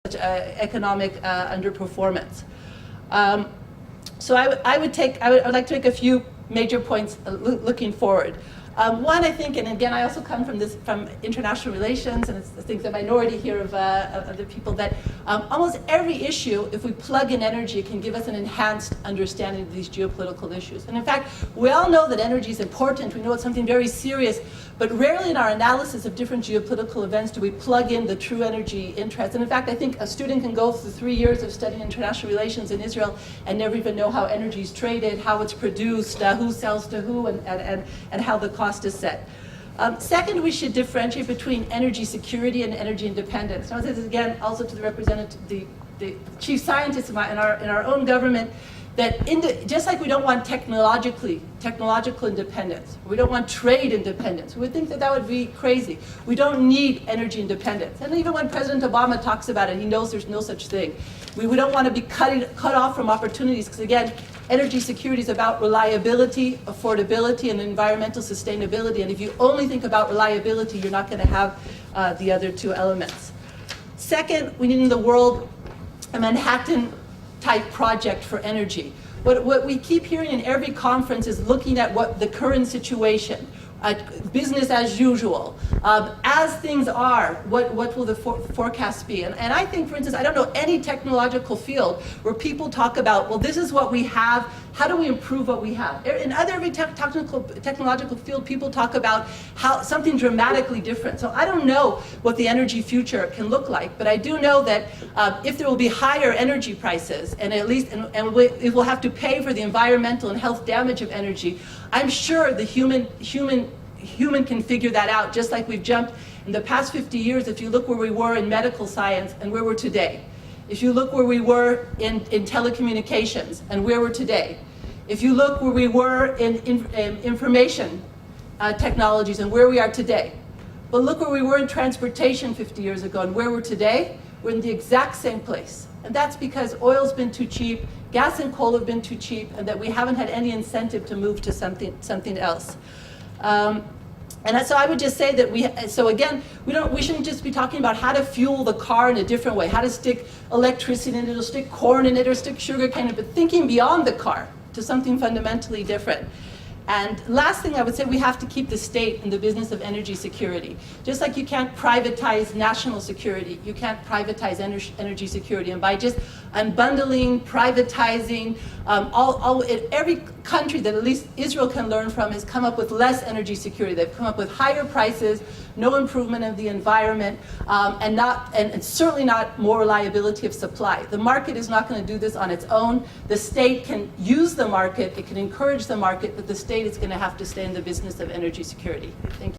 such economic underperformance. So I would like to make a few major points looking forward. One, I think, and again, I also come from international relations, and I think the minority here of the people, that almost every issue, if we plug in energy, can give us an enhanced understanding of these geopolitical issues. And in fact, we all know that energy is important. We know it's something very serious, but rarely in our analysis of different geopolitical events do we plug in the true energy interests. And in fact, I think a student can go through 3 years of studying international relations in Israel and never even know how energy is traded, how it's produced, who sells to who, and how the cost is set. Second, we should differentiate between energy security and energy independence. Now, this is again also to the representative, the chief scientists in our own government, that just like we don't want technological independence, we don't want trade independence. We would think that would be crazy. We don't need energy independence. And even when President Obama talks about it, he knows there's no such thing. We don't want to be cut off from opportunities, because again, energy security is about reliability, affordability, and environmental sustainability. And if you only think about reliability, you're not going to have the other two elements. Second, we need in the world a Manhattan-type project for energy. What we keep hearing in every conference is looking at what the current situation, business as usual. As things are, what will the forecast be? And I think, for instance, I don't know any technological field where people talk about, well, this is what we have, how do we improve what we have? In every technological field, people talk about how something dramatically different. So I don't know what the energy future can look like, but I do know that if there will be higher energy prices, and at least, and it will have to pay for the environmental and health damage of energy, I'm sure the human can figure that out, just like we've jumped in the past 50 years. If you look where we were in medical science and where we're today, if you look where we were in telecommunications and where we're today, if you look where we were in information technologies and where we are today, but look where we were in transportation 50 years ago and where we're today, we're in the exact same place. And that's because oil's been too cheap, gas and coal have been too cheap, and that we haven't had any incentive to move to something else. And so I would just say that we shouldn't just be talking about how to fuel the car in a different way, how to stick electricity in it, or stick corn in it, or stick sugar cane in it, but thinking beyond the car to something fundamentally different. And last thing I would say, we have to keep the state in the business of energy security. Just like you can't privatize national security, you can't privatize energy security. And by just unbundling, privatizing, every country that at least Israel can learn from has come up with less energy security. They've come up with higher prices, no improvement of the environment, and certainly not more reliability of supply. The market is not going to do this on its own. The state can use the market, it can encourage the market, but the state is going to have to stay in the business of energy security. Thank you.